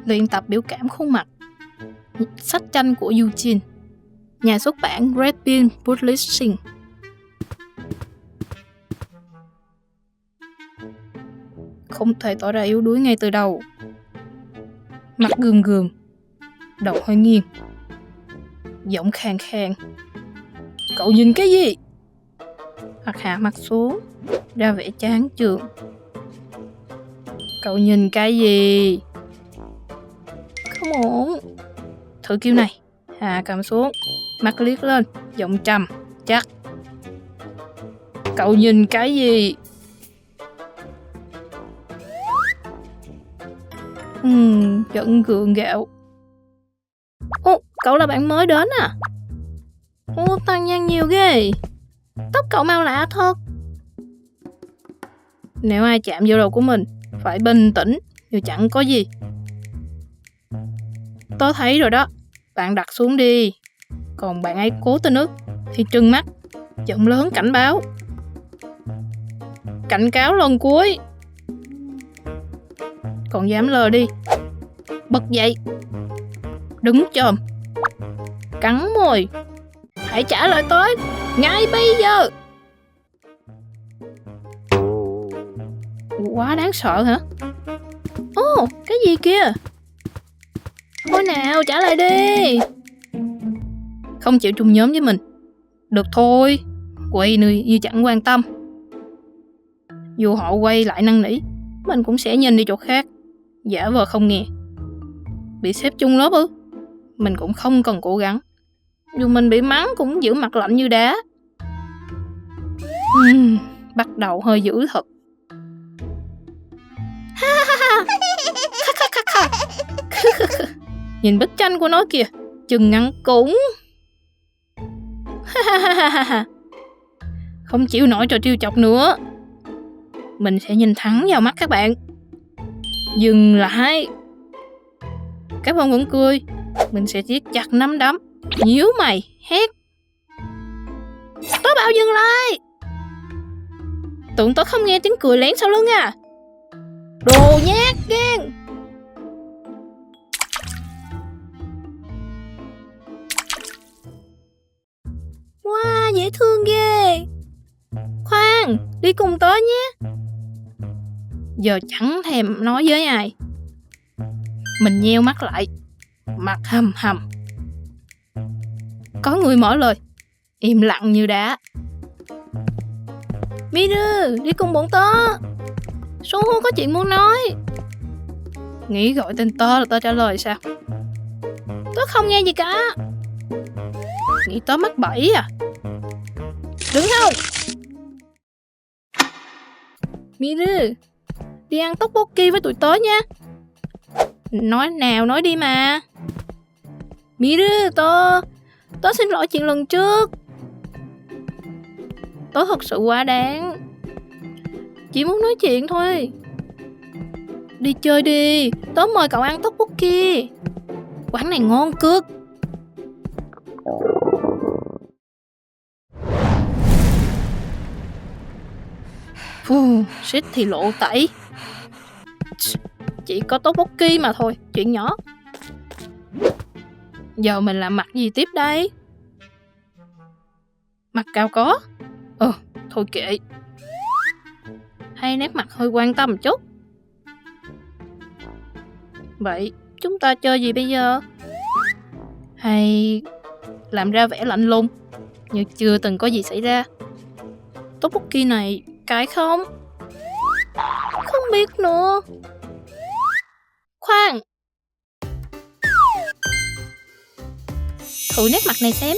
Luyện tập biểu cảm khuôn mặt. Sách tranh của Eugene. Nhà xuất bản Red Bean Publishing. Không thể tỏ ra yếu đuối ngay từ đầu. Mặt gườm gườm, đầu hơi nghiêng, giọng khàn khàn. Cậu nhìn cái gì? Hoặc hạ mặt xuống, ra vẻ chán chường. Cậu nhìn cái gì? Không ổn. Thử kiểu này. Hạ cầm xuống, mắt liếc lên, giọng trầm, chắc. Cậu nhìn cái gì? Giận gượng gạo. Ô, cậu là bạn mới đến à? Ô, tàn nhang nhiều ghê. Tóc cậu mau lạ thật. Nếu ai chạm vào đầu của mình, phải bình tĩnh, dù chẳng có gì. Tớ thấy rồi đó, bạn đặt xuống đi. Còn bạn ấy cố tình ức thì trừng mắt, giọng lớn cảnh báo. Cảnh cáo lần cuối. Còn dám lờ đi, bật dậy, đứng chồm, cắn môi. Hãy trả lời tôi ngay bây giờ. Quá đáng sợ hả? Ồ, cái gì kia? Thôi nào, trả lời đi. Không chịu chung nhóm với mình. Được thôi, quay như chẳng quan tâm. Dù họ quay lại năn nỉ, mình cũng sẽ nhìn đi chỗ khác, giả vờ không nghe. Bị xếp chung lớp ư? Mình cũng không cần cố gắng. Dù mình bị mắng cũng giữ mặt lạnh như đá. Bắt đầu hơi dữ thật. Nhìn bức tranh của nó kìa, chừng ngắn cũng. Không chịu nổi trò trêu chọc nữa. Mình sẽ nhìn thẳng vào mắt các bạn. Dừng lại. Các bạn vẫn cười. Mình sẽ siết chặt nắm đấm, nhíu mày, hét. Tớ bảo dừng lại. Tưởng tớ không nghe tiếng cười lén sau lưng à? Đồ nhát gan. Wow, dễ thương ghê. Khoan, đi cùng tớ nhé. Giờ chẳng thèm nói với ai. Mình nheo mắt lại, mặt hầm hầm. Có người mở lời, im lặng như đá. Miru, đi cùng bọn tớ. Suhu có chuyện muốn nói. Nghĩ gọi tên tớ là tớ trả lời sao? Tớ không nghe gì cả. Nghĩ tớ mắc bẫy à? Đứng không? Miru, đi ăn tteokbokki với tụi tớ nha. Nói nào, nói đi mà. Miru, tớ xin lỗi chuyện lần trước. Tớ thật sự quá đáng. Chỉ muốn nói chuyện thôi. Đi chơi đi, tớ mời cậu ăn tteokbokki. Quán này ngon cực. Suýt thì lộ tẩy. Chỉ có tteokbokki mà thôi, chuyện nhỏ. Giờ mình làm mặt gì tiếp đây? Mặt cao có. Thôi kệ. Hay nét mặt hơi quan tâm chút. Vậy chúng ta chơi gì bây giờ? Hay làm ra vẻ lạnh lùng, như chưa từng có gì xảy ra? Tteokbokki này cay không? Không biết nữa. Khoan, thử nét mặt này xem.